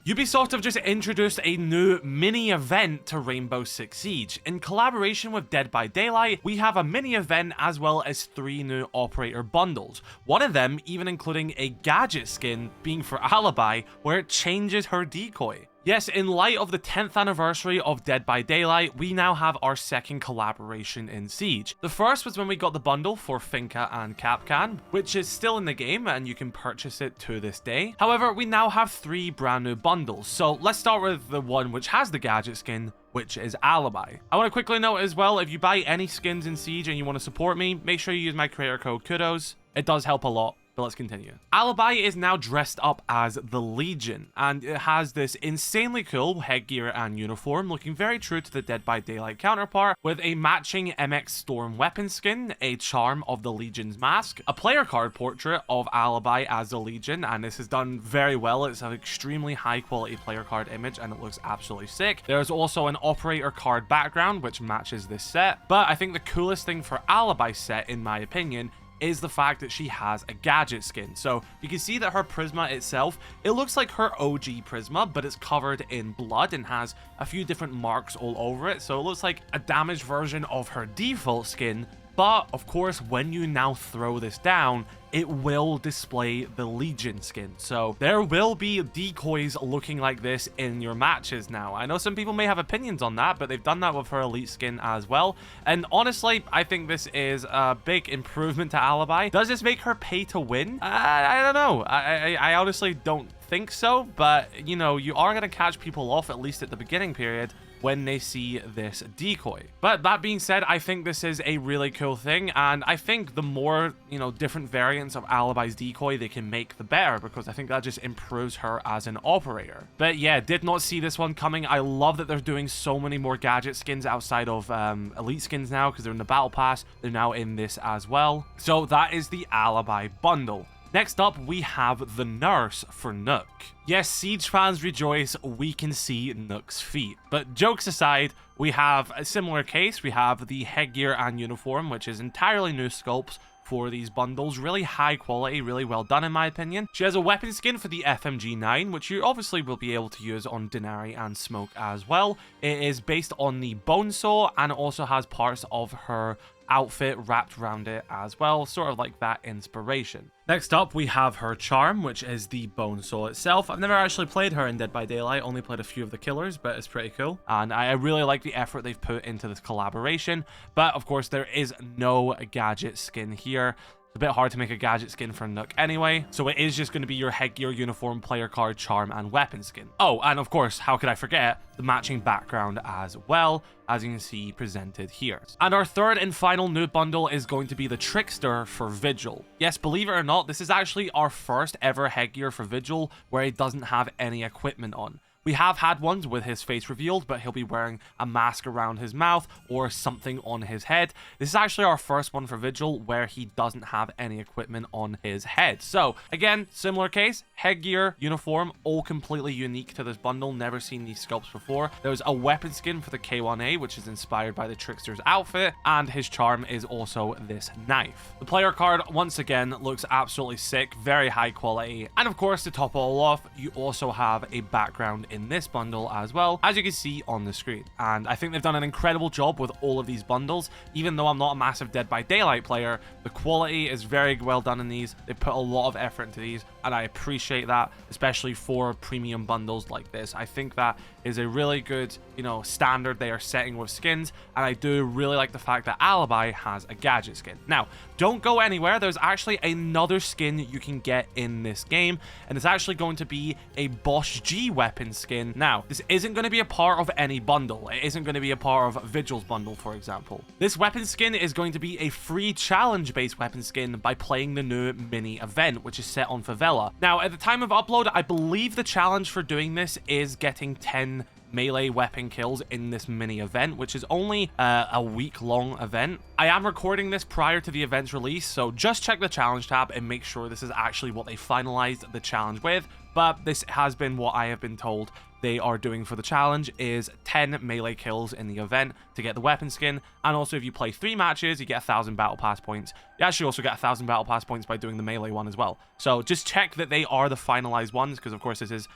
Ubisoft have just introduced a new mini event to Rainbow Six Siege. In collaboration with Dead by Daylight, we have a mini event as well as 3 new operator bundles. One of them even including a gadget skin being for Alibi, where it changes her decoy. Yes, in light of the 10th anniversary of Dead by Daylight, we now have our second collaboration in Siege. The first was when we got the bundle for Finka and Capcan, which is still in the game and you can purchase it to this day. However, we now have 3 brand new bundles. So let's start with the one which has the gadget skin, which is Alibi. I want to quickly note as well, if you buy any skins in Siege and you want to support me, make sure you use my creator code Kudos. It does help a lot. But let's continue. Alibi is now dressed up as the Legion, and it has this insanely cool headgear and uniform, looking very true to the Dead by Daylight counterpart, with a matching MX Storm weapon skin, a charm of the Legion's mask, a player card portrait of Alibi as the Legion, and this is done very well. It's an extremely high quality player card image, and it looks absolutely sick. There's also an operator card background, which matches this set, but I think the coolest thing for Alibi set, in my opinion, is the fact that she has a gadget skin. So you can see that her Prisma itself, it looks like her OG Prisma, but it's covered in blood and has a few different marks all over it. So it looks like a damaged version of her default skin. But of course, when you now throw this down, it will display the Legion skin. So there will be decoys looking like this in your matches now. I know some people may have opinions on that, but they've done that with her elite skin as well. And honestly, I think this is a big improvement to Alibi. Does this make her pay to win? I don't know. I honestly don't think so, but you know, you are going to catch people off, at least at the beginning period, when they see this decoy. But that being said, I think this is a really cool thing, and I think the more, you know, different variants of Alibi's decoy they can make, the better, because I think that just improves her as an operator. But yeah, did not see this one coming. I love that they're doing so many more gadget skins outside of elite skins now, because they're in the battle pass. They're now in this as well. So that is the Alibi bundle. Next up, we have the nurse for Nook. Yes, Siege fans rejoice, we can see Nook's feet. But jokes aside, we have a similar case. We have the headgear and uniform, which is entirely new sculpts for these bundles. Really high quality, really well done in my opinion. She has a weapon skin for the FMG9, which you obviously will be able to use on Denari and Smoke as well. It is based on the bone saw, and it also has parts of her outfit wrapped around it as well, sort of like that inspiration. Next up, we have her charm, which is the bone saw itself. I've never actually played her in Dead by Daylight, only played a few of the killers, but it's pretty cool. And I really like the effort they've put into this collaboration. But of course, there is no gadget skin here. It's a bit hard to make a gadget skin for Nook anyway, so it is just going to be your headgear, uniform, player card, charm, and weapon skin. Oh, and of course, how could I forget the matching background as well, as you can see presented here. And our third and final new bundle is going to be the Trickster for Vigil. Yes, believe it or not, this is actually our first ever headgear for Vigil where it doesn't have any equipment on. We have had ones with his face revealed, but he'll be wearing a mask around his mouth or something on his head. This is actually our first one for Vigil where he doesn't have any equipment on his head. So again, similar case, headgear, uniform, all completely unique to this bundle. Never seen these sculpts before. There's a weapon skin for the K1A, which is inspired by the Trickster's outfit, and his charm is also this knife. The player card, once again, looks absolutely sick, very high quality. And of course, to top it all off, you also have a background in this bundle as well, as you can see on the screen. And I think they've done an incredible job with all of these bundles. Even though I'm not a massive Dead by Daylight player, the quality is very well done in these. They put a lot of effort into these, and I appreciate that, especially for premium bundles like this. I think that is a really good, you know, standard they are setting with skins, and I do really like the fact that Alibi has a gadget skin. Now, don't go anywhere. There's actually another skin you can get in this game, and it's actually going to be a Bosch G weapon skin. Now, this isn't going to be a part of any bundle. It isn't going to be a part of Vigil's bundle, for example. This weapon skin is going to be a free challenge-based weapon skin by playing the new mini event, which is set on Favela. Now, at the time of upload, I believe the challenge for doing this is getting 10 melee weapon kills in this mini event, which is only a week-long event. I am recording this prior to the event's release, so just check the challenge tab and make sure this is actually what they finalized the challenge with. But this has been what I have been told they are doing for the challenge is 10 melee kills in the event to get the weapon skin. And also, if you play 3 matches, you get 1,000 battle pass points. You actually also get 1,000 battle pass points by doing the melee one as well. So just check that they are the finalized ones, because of course this is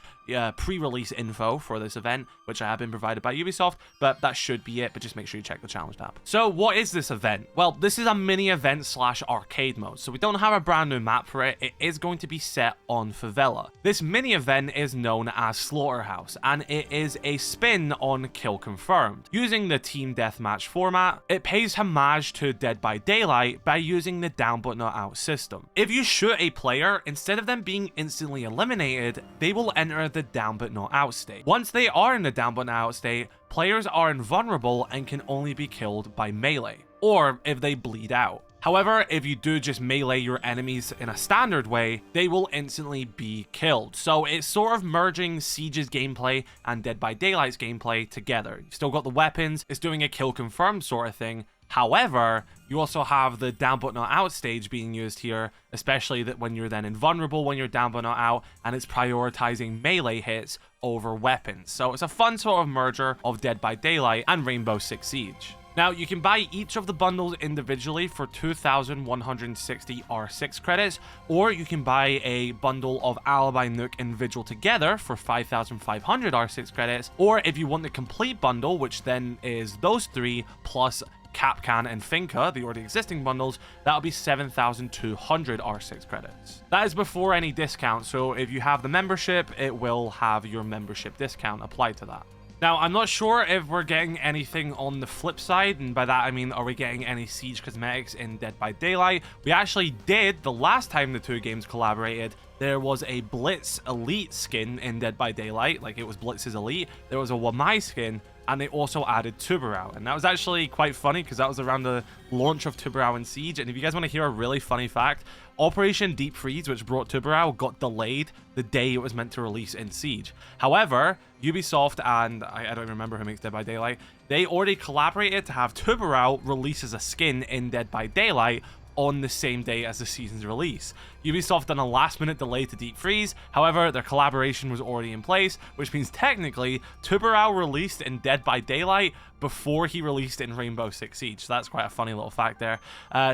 pre-release info for this event, which I have been provided by Ubisoft, but that should be it. But just make sure you check the challenge tab. So what is this event? Well, this is a mini event / arcade mode. So we don't have a brand new map for it. It is going to be set on Favela. This mini event is known as SlaughterHouse, and it is a spin on Kill Confirmed. Using the team deathmatch format, it pays homage to Dead by Daylight by using the down but not out system. If you shoot a player, instead of them being instantly eliminated, they will enter the down but not out state. Once they are in the down but not out state, players are invulnerable and can only be killed by melee, or if they bleed out. However, if you do just melee your enemies in a standard way, they will instantly be killed. So it's sort of merging Siege's gameplay and Dead by Daylight's gameplay together. You've still got the weapons, it's doing a kill confirmed sort of thing. However, you also have the down but not out stage being used here, especially that when you're then invulnerable when you're down but not out, and it's prioritizing melee hits over weapons. So it's a fun sort of merger of Dead by Daylight and Rainbow Six Siege. Now, you can buy each of the bundles individually for 2,160 R6 credits, or you can buy a bundle of Alibi, Nook, and Vigil together for 5,500 R6 credits, or if you want the complete bundle, which then is those 3 plus Capcan and Finca, the already existing bundles, that'll be 7,200 R6 credits. That is before any discount, so if you have the membership, it will have your membership discount applied to that. Now, I'm not sure if we're getting anything on the flip side, and by that I mean, are we getting any Siege cosmetics in Dead by Daylight? We actually did the last time the two games collaborated. There was a Blitz Elite skin in Dead by Daylight, like it was Blitz's Elite. There was a Wamai skin, and they also added Tubarão. And that was actually quite funny because that was around the launch of Tubarão in Siege. And if you guys want to hear a really funny fact, Operation Deep Freeze, which brought Tubarão, got delayed the day it was meant to release in Siege. However, Ubisoft and I don't remember who makes Dead by Daylight, they already collaborated to have Tubarão release as a skin in Dead by Daylight on the same day as the season's release. Ubisoft done a last-minute delay to Deep Freeze, however, their collaboration was already in place, which means technically Tubarão released in Dead by Daylight before he released in Rainbow Six Siege. So that's quite a funny little fact there.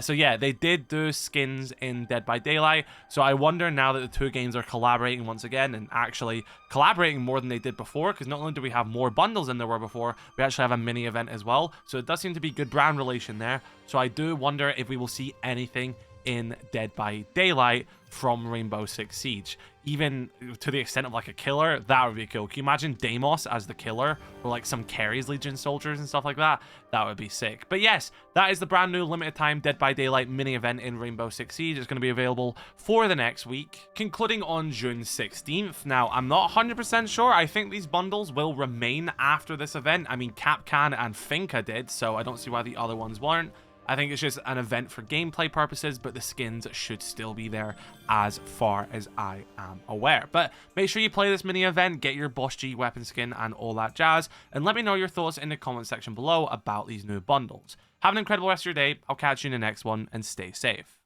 So yeah, they did do skins in Dead by Daylight, so I wonder now that the two games are collaborating once again, and actually collaborating more than they did before, because not only do we have more bundles than there were before, we actually have a mini event as well, so it does seem to be good brand relation there. So I do wonder if we will see anything in Dead by Daylight from Rainbow Six Siege, even to the extent of like a killer. That would be cool. Can you imagine Deimos as the killer, or like some Carries Legion soldiers and stuff like that? That would be sick. But yes, that is the brand new limited time Dead by Daylight mini event in Rainbow Six Siege. It's going to be available for the next week, concluding on June 16th. Now, I'm not 100% sure. I think these bundles will remain after this event. I mean, Capcan and Finca did, so I don't see why the other ones weren't. I think it's just an event for gameplay purposes, but the skins should still be there as far as I am aware. But make sure you play this mini event, get your Boss G weapon skin and all that jazz, and let me know your thoughts in the comment section below about these new bundles. Have an incredible rest of your day. I'll catch you in the next one, and stay safe.